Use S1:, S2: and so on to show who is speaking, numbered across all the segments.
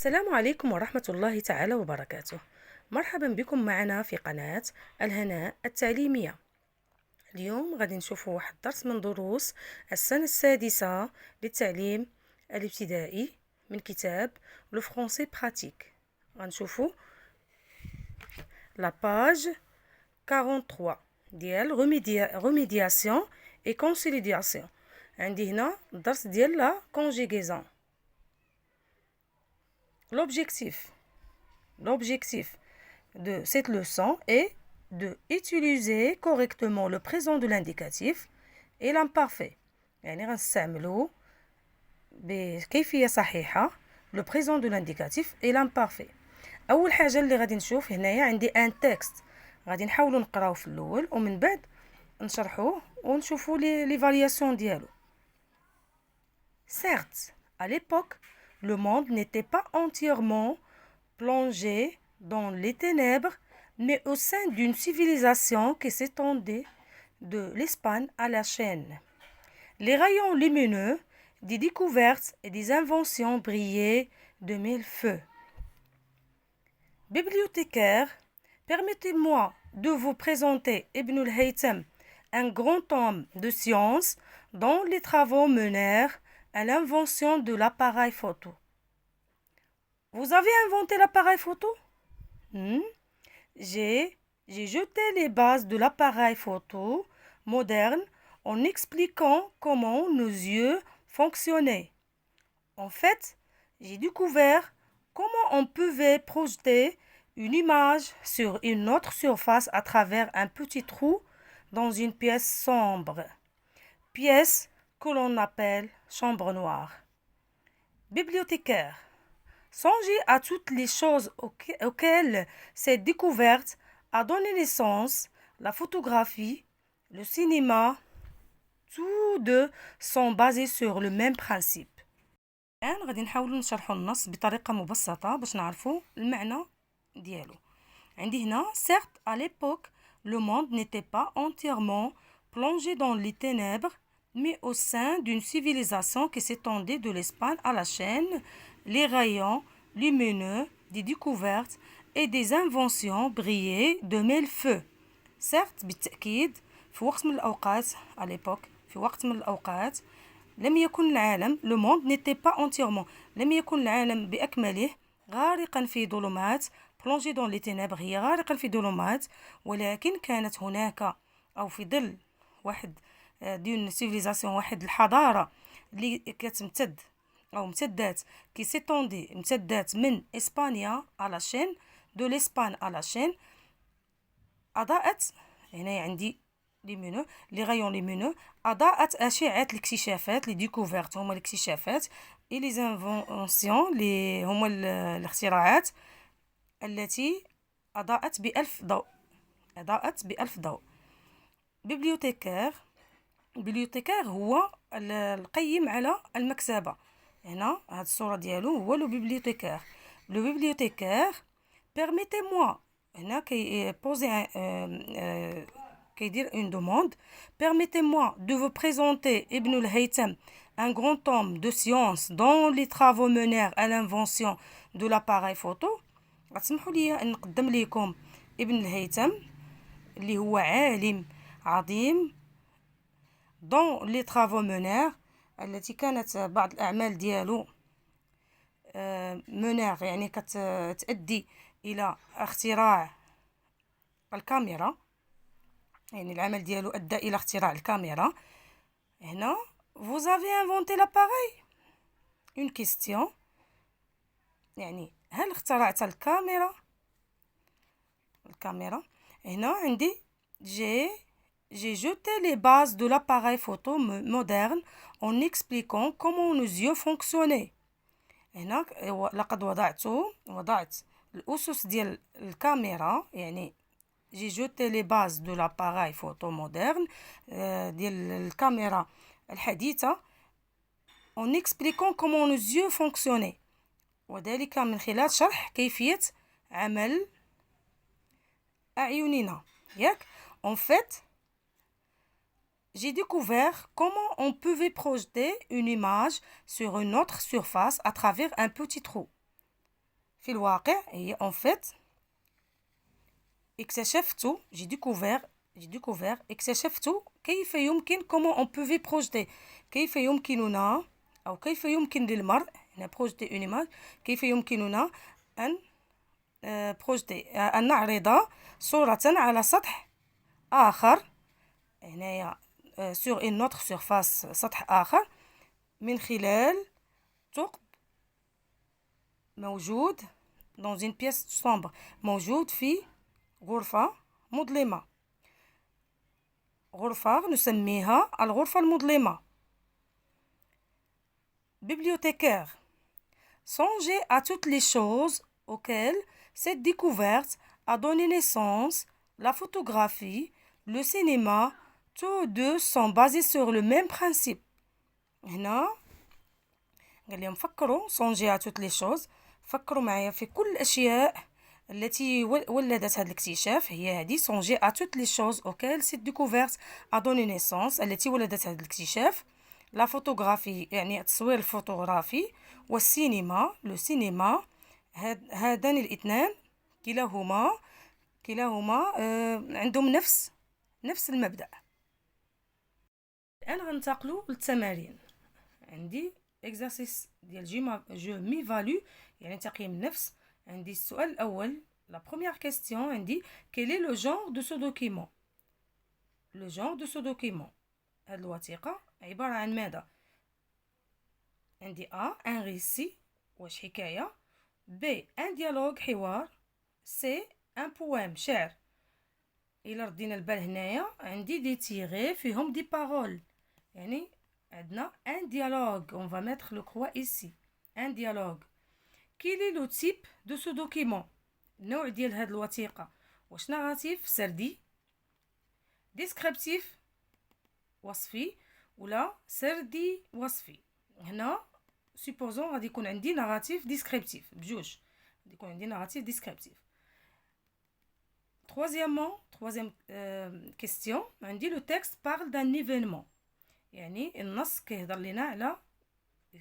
S1: السلام عليكم ورحمة الله تعالى وبركاته. مرحبا بكم معنا في قناة الهناء التعليمية. اليوم غادي نشوفوا واحد درس من دروس السنة السادسة للتعليم الابتدائي من كتاب لو فرونسي براتيك. غنشوفوا لا باج 43 ديال ريميدياسيون اي كونسوليداسيون. عندي هنا الدرس ديال لا كونجيغيزون. L'objectif de cette leçon est d'utiliser correctement le présent de l'indicatif et l'imparfait. يعني غنستعملوا بكيفية صحيحة le présent de l'indicatif et l'imparfait. أول حاجة اللي غادي نشوف هنايا عندي ان تكست غادي نحاولوا نقراوه في الأول ومن بعد نشرحوه ونشوفوا لي فالياسيون ديالو. Certes, à l'époque, le monde n'était pas entièrement plongé dans les ténèbres, mais au sein d'une civilisation qui s'étendait de l'Espagne à la Chine. Les rayons lumineux des découvertes et des inventions brillaient de mille feux. Bibliothécaire, permettez-moi de vous présenter Ibn al-Haytham, un grand homme de science dont les travaux menèrent à l'invention de l'appareil photo. Vous avez inventé l'appareil photo? J'ai jeté les bases de l'appareil photo moderne en expliquant comment nos yeux fonctionnaient. En fait, j'ai découvert comment on pouvait projeter une image sur une autre surface à travers un petit trou dans une pièce sombre, pièce que l'on appelle chambre noire. Bibliothécaire, songez à toutes les choses auxquelles cette découverte a donné naissance, la photographie, le cinéma, tous deux sont basés sur le même principe. الآن غادي نحاولوا نشرحوا النص بطريقة مبسطة باش نعرفوا المعنى ديالو. عندي هنا certes à l'époque le monde n'était pas entièrement plongé dans les ténèbres, mais au sein d'une civilisation qui s'étendait de l'Espagne à la Chine, les rayons lumineux des découvertes et des inventions brillaient de mille feux. Certes, بالتأكيد في وقت من الأوقات à l'époque في وقت من الأوقات لم يكن العالم le monde n'était pas entièrement لم يكن العالم بأكمله غارقا في ظلمات plongé dans les ténèbres هي غارقا في ظلمات ولكن كانت هناك أو في ظل واحد دون سيفيليزاسيون واحد الحضارة اللي كتمتد أو امتدات كي سيتوندي امتدات من إسبانيا على شين دو لإسبان على شين أضاءت هنا عندي لي غايون ليمينو أضاءت أشعة الاكتشافات لي ديكوفيرت هما الاكتشافات إي لي زانفونسيون لي هما الاختراعات التي أضاءت بألف ضوء. بيبليوتيكار هو القيم على المكتبة. هنا هاد الصورة ديالو هو لو بيبليوتيكار permettez-moi هنا كيدير une demande. Permettez-moi de vous présenter Ibn al-Haytham, un grand homme de science dont les travaux menèrent à l'invention de l'appareil photo. غتسمحوا لي أن نقدم لكم ابن الهيثم اللي هو عالم عظيم dont les travaux menèrent التي كانت بعض الأعمال ديالو منير يعني كتأدي إلى اختراع الكاميرا يعني العمل ديالو أدى إلى اختراع الكاميرا. هنا vous avez inventé l'appareil une question يعني هل اخترعت الكاميرا هنا عندي j'ai jeté les bases de l'appareil photo moderne en expliquant comment nos yeux fonctionnaient. هنا لقد وضعت الأسس ديال الكاميرا يعني j'ai jeté les bases de l'appareil photo moderne ديال الكاميرا الحديثة en expliquant comment nos yeux fonctionnaient وذلك من خلال شرح كيفية عمل أعيننا ياك. En fait, j'ai découvert comment on pouvait projeter une image sur une autre surface à travers un petit trou. في الواقع هي en fait اكتشفت اكتشفت كيف يمكن comment on peut projeter كيف يمكننا أو كيف يمكن للمرء هنا projeter une image كيف يمكننا أن projeter أن نعرض صورة على سطح آخر هنايا sur une autre surface سطح آخر من خلال ثقب موجود dans une pièce sombre موجود في غرفة مظلمة غرفة نسميها الغرفة المظلمة bibliothécaire songez à toutes les choses auxquelles cette découverte a donné naissance la photographie le cinéma tous deux sont basés sur le même principe هنا قال لهم فكروا songez à toutes les choses فكروا معايا في كل الأشياء التي ولدت هذا الاكتشاف هي هذه songez à toutes les choses auxquelles cette découverte a donné naissance التي ولدت هذا الاكتشاف لا فوتوغرافي يعني التصوير الفوتوغرافي والسينما لو سينما هذان الاثنان كلاهما عندهم نفس المبدأ. الآن غننتقلوا للتمارين. عندي exercice ديال جو ميفالو يعني تقييم النفس. عندي السؤال الأول la première question عندي quel est le genre de ce document le genre de ce document هاد الوثيقة عبارة عن ماذا عندي A un récit واش حكاية B un dialogue حوار C un poème شعر إلا ردينا البال هنايا عندي دي تيغي فيهم دي بارول يعني عندنا un dialogue on va mettre le croix ici un dialogue quel est le type de ce document النوع ديال هاد الوثيقة واش ناراتيف سردي ديسكريبتيف وصفي ولا سردي وصفي هنا سيبوزون غادي يكون عندي ناراتيف ديسكريبتيف بجوج غادي يكون عندي ناراتيف ديسكريبتيف troisième question عندي لو تكست parle d'un événement يعني النص كيهضر لينا على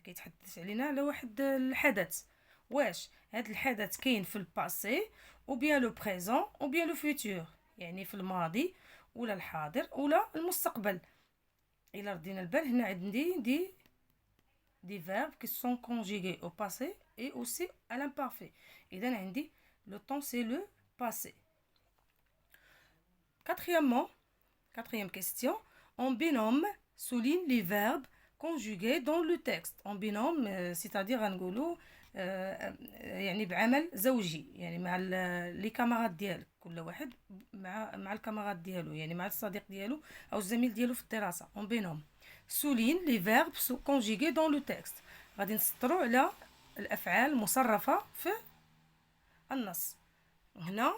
S1: كيتحدث علينا على واحد الحدث واش هاد الحدث كاين في الباسي او بيان لو بريزون او بيان لو فيتور يعني في الماضي ولا الحاضر ولا المستقبل الا ردينا البال هنا عندي دي فيرب qui sont conjugués au passé et aussi à l'imparfait اذا عندي le temps c'est le passé. Quatrième question en binôme souligne les verbes conjugués dans le texte en binôme c'est-à-dire غنقولوا يعني بعمل زوجي يعني مع لي كامارات ديالك كل واحد مع الكامارات ديالو يعني مع الصديق ديالو او الزميل ديالو في الدراسه en binôme souligne les verbes conjugués dans le texte غادي نسطروا على الافعال المصرفه في النص. هنا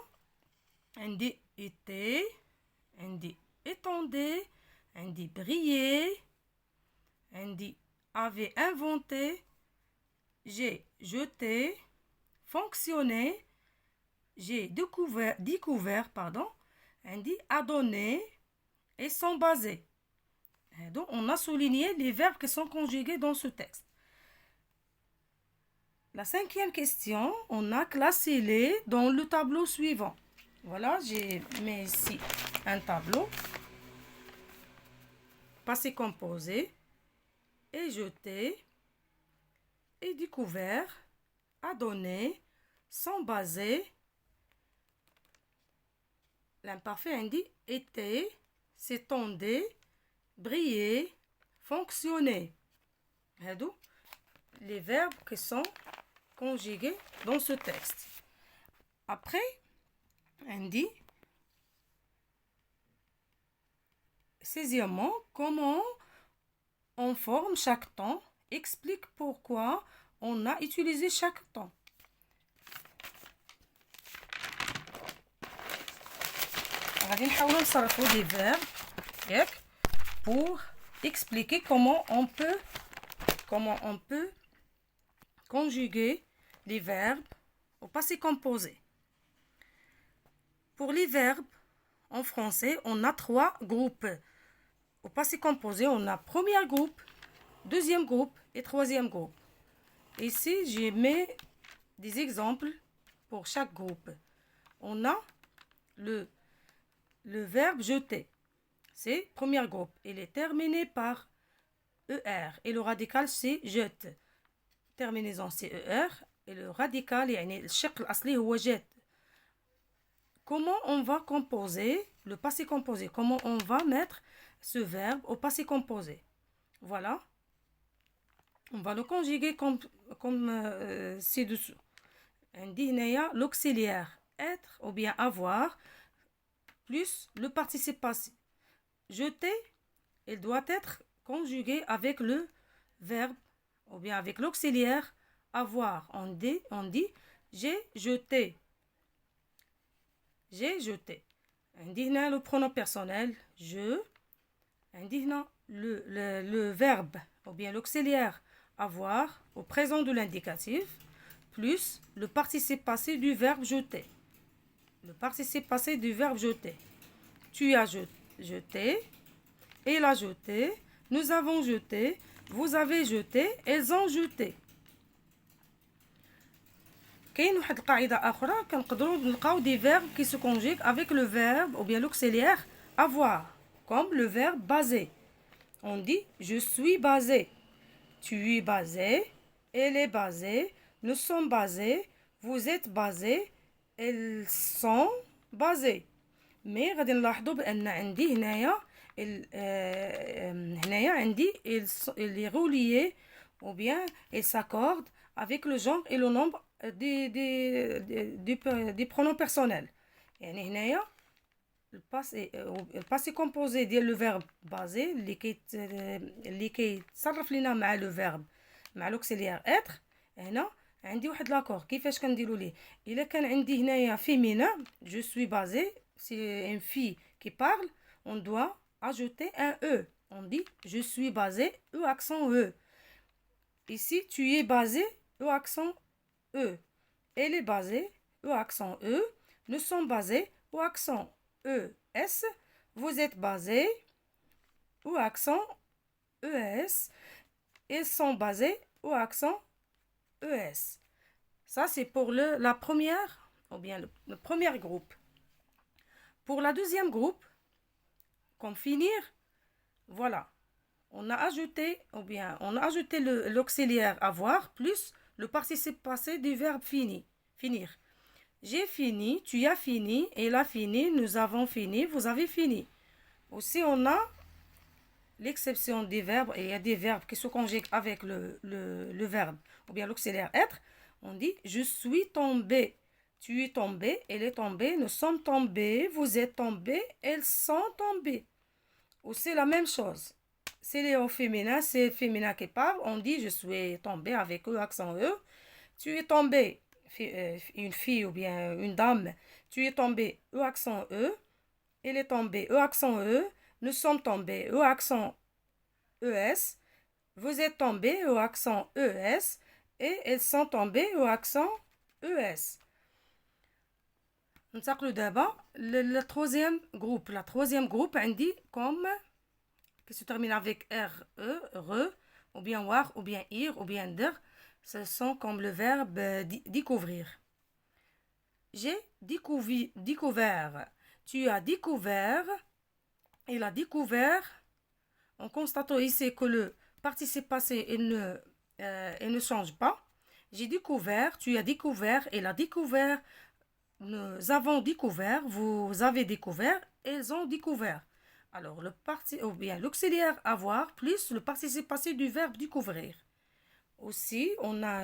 S1: عندي été عندي étendait عندي briller عندي avait inventé j'ai jeté fonctionné j'ai découvert عندي a donné et sont basés. Donc on a souligné les verbes qui sont conjugués dans ce texte. La cinquième question, on a classé les dans le tableau suivant. Voilà, j'ai mis ici un tableau. Passé composé, et jeté, et découvert, a donné, sont basés. L'imparfait indique était, s'étendait, briller, fonctionner. Les verbes qui sont conjugués dans ce texte. Après, on dit, sixièmement, comment on forme chaque temps, explique pourquoi on a utilisé chaque temps. غادي نحاولوا نصرفوا des verbes ياك pour expliquer comment on peut conjuguer les verbes au passé composé. Pour les verbes en français, on a 3 groupes. Au passé composé, on a premier groupe, deuxième groupe et troisième groupe. Ici, j'ai mis des exemples pour chaque groupe. On a le verbe jeter. C'est premier groupe. Il est terminé par ER. Et le radical, c'est jette. Terminaison, c'est ER. Et le radical, يعني الشق الأصلي هو جت. Comment on va composer le passé composé? Comment on va mettre ce verbe au passé composé? Voilà. On va le conjuguer comme ci-dessous. عندي هنايا l'auxiliaire être ou bien avoir plus le participe passé. Jeter, il doit être conjugué avec le verbe ou bien avec l'auxiliaire avoir. On dit j'ai jeté. J'ai jeté. عندي هنا le pronom personnel je. عندي هنا le verbe ou bien l'auxiliaire avoir au présent de l'indicatif plus le participe passé du verbe jeter. Le participe passé du verbe jeter. Tu as jeté, il a jeté, nous avons jeté, vous avez jeté, elles ont jeté. كاين واحد القاعدة أخرى كنقدروا نلقاو des verbes qui se conjuguent avec le verbe ou bien l'auxiliaire avoir, comme le verbe baser. On dit je suis basé, tu es basé, elle est basée, nous sommes basés, vous êtes basés, elles sont basées. مي غادي نلاحظوا بان عندي هنايا عندي il est relié ou bien il s'accorde avec le genre et le nombre des pronoms personnels. يعني هنايا الباسي كومبوزي ديال لو فيرب بازي اللي كيتصرف لينا مع لو فيرب مع لوكسيليير اتر. هنا عندي واحد لاكور كيفاش كنديروا ليه. الا كان عندي هنايا فيمينا جو سوي بازي c'est une fille qui parle, on doit ajouter un E. On dit je suis basé, E accent E. Ici, tu es basé, E accent E. Elle est basée, E accent E. Nous sommes basés, E accent E, S. Vous êtes basés, E accent ES. Ils sont basés, E accent ES. Ça, c'est pour la première, ou bien le premier groupe. Pour la deuxième groupe, comme finir, voilà. On a ajouté l'auxiliaire avoir plus le participe passé du verbe finir. J'ai fini, tu as fini, elle a fini, nous avons fini, vous avez fini. Aussi, on a l'exception des verbes, et il y a des verbes qui se conjuguent avec le verbe, ou bien l'auxiliaire être. On dit je suis tombé. Tu es tombé, elle est tombée, nous sommes tombés, vous êtes tombés, elles sont tombées. Ou c'est la même chose. C'est au féminin, c'est le féminin qui parle. On dit je suis tombé avec E, accent E. Tu es tombé, une fille ou bien une dame. Tu es tombé, E, accent E. Elle est tombée, E, accent E. Nous sommes tombés, E, accent ES. Vous êtes tombés, E, accent ES. Et elles sont tombées, E, accent ES. ننتقلوا دابا للتروزيام جروب. لا تروزيام جروب عندي كوم qui se termine avec re ou bien war ou bien ir ou bien der. Ce sont comme le verbe découvrir. J'ai découvert. Tu as découvert. Il a découvert. On constate ici que le participe passé il ne change pas. J'ai découvert. Tu as découvert. Il a découvert. Nous avons découvert, vous avez découvert, elles ont découvert. Alors, ou bien l'auxiliaire avoir plus le participe passé du verbe découvrir. Aussi, on a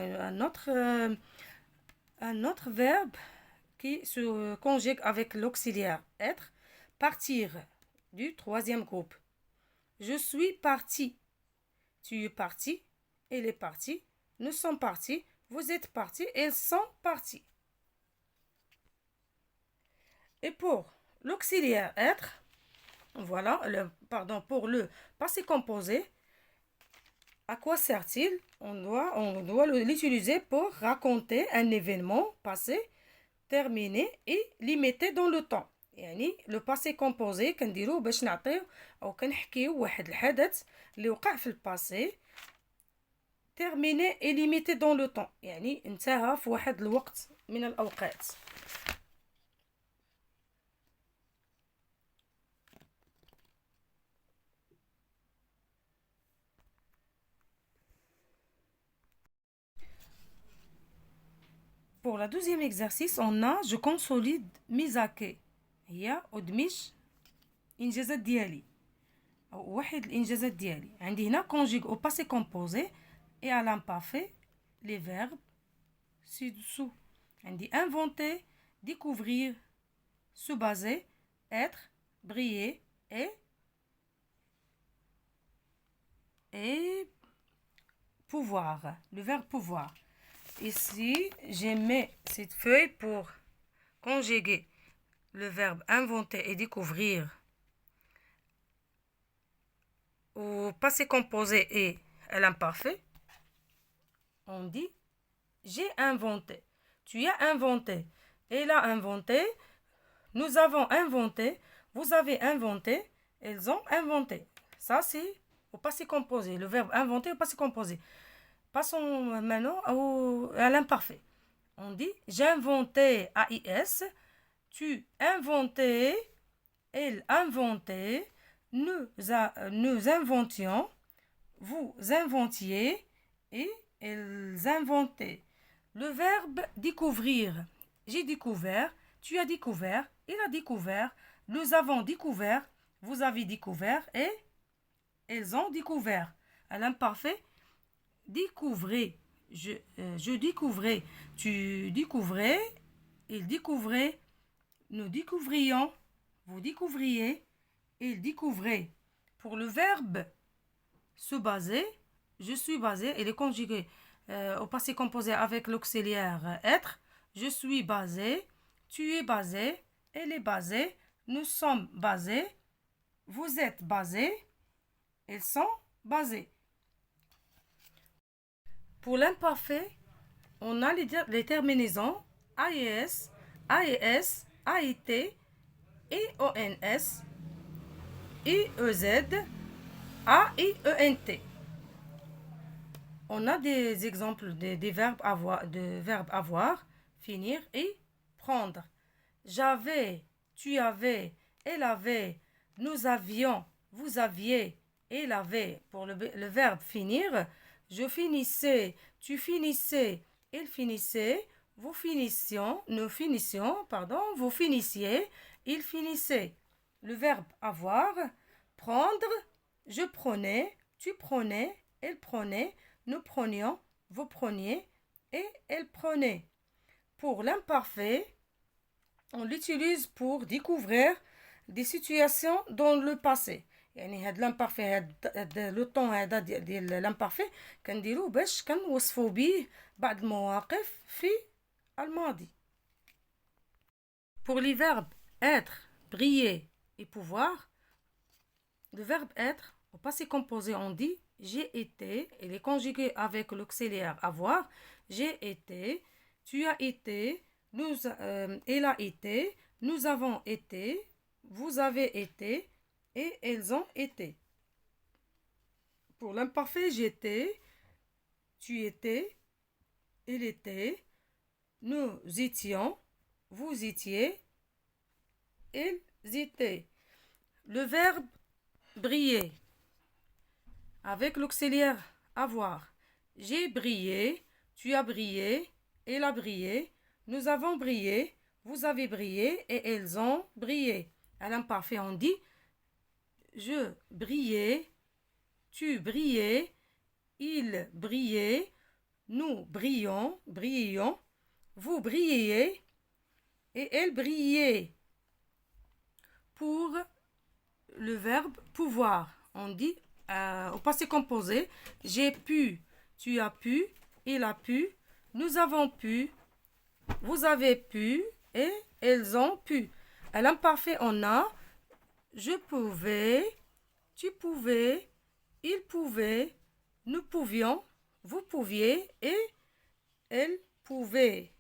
S1: un autre verbe qui se conjugue avec l'auxiliaire être, partir, du troisième groupe. Je suis parti. Tu es parti, elle est partie, nous sommes partis, vous êtes partis, elles sont partis. Et pour l'auxiliaire être, voilà, pour le passé composé, à quoi sert-il? On doit l'utiliser pour raconter un événement passé, terminé et limité dans le temps. يعني le passé composé كنديروه باش نعطيو أو كنحكيو واحد الحدث اللي وقع في الباسي terminé et limité dans le temps يعني انتهى في واحد الوقت من الأوقات. Pour la deuxième exercice, on a je consolide ميزاكي هي أدمج إنجازات ديالي أو واحد الإنجازات ديالي. عندي هنا conjugue au passé composé et à l'imparfait les verbes ci-dessous. عندي inventer, découvrir, se baser, être, briller et pouvoir, le verbe pouvoir. Ici, j'ai mis cette feuille pour conjuguer le verbe inventer et découvrir au passé composé et à l'imparfait. On dit j'ai inventé, tu as inventé, elle a inventé, nous avons inventé, vous avez inventé, elles ont inventé. Ça, c'est au passé composé, le verbe inventer au passé composé. Passons maintenant à l'imparfait. On dit j'ai inventé AIS, tu inventais, elle inventait, nous inventions, vous inventiez et elles inventaient. Le verbe découvrir. J'ai découvert, tu as découvert, il a découvert, nous avons découvert, vous avez découvert et elles ont découvert. À l'imparfait, découvrez. Je découvrais, tu découvrais, il découvrait, nous découvrions, vous découvriez, il découvrait. Pour le verbe se baser, je suis basé, il est conjugué au passé composé avec l'auxiliaire être. Je suis basé, tu es basé, elle est basée, nous sommes basés, vous êtes basés, ils sont basés. Pour l'imparfait, on a les terminaisons AES, AES, AIT, EONS, IEZ, AIENT. On a des exemples des verbes avoir, finir et prendre. J'avais, tu avais, elle avait, nous avions, vous aviez, elle avait. Pour le verbe finir, je finissais, tu finissais, il finissait, vous finissions, nous finissions, pardon, vous finissiez, il finissait. Le verbe avoir, prendre, je prenais, tu prenais, elle prenait, nous prenions, vous preniez et elle prenait. Pour l'imparfait, on l'utilise pour découvrir des situations dans le passé. يعني هاد l'imparfait هاد لو طون هذا ديال l'imparfait كنديروه باش كنوصفوا به بعض المواقف في الماضي. Pour les verbes être, briller et pouvoir, le verbe être au passé composé on dit j'ai été, il est conjugué avec l'auxiliaire avoir, j'ai été, tu as été, elle a été, nous avons été, vous avez été et elles ont été. Pour l'imparfait, j'étais, tu étais, il était, nous étions, vous étiez, ils étaient. Le verbe briller avec l'auxiliaire avoir. J'ai brillé, tu as brillé, elle a brillé, nous avons brillé, vous avez brillé et elles ont brillé. À l'imparfait, on dit je brillais, tu brillais, il brillait, nous brillions, vous brilliez et elle brillait. Pour le verbe pouvoir, on dit au passé composé, j'ai pu, tu as pu, il a pu, nous avons pu, vous avez pu et elles ont pu. À l'imparfait, on a je pouvais, tu pouvais, il pouvait, nous pouvions, vous pouviez et elle pouvait.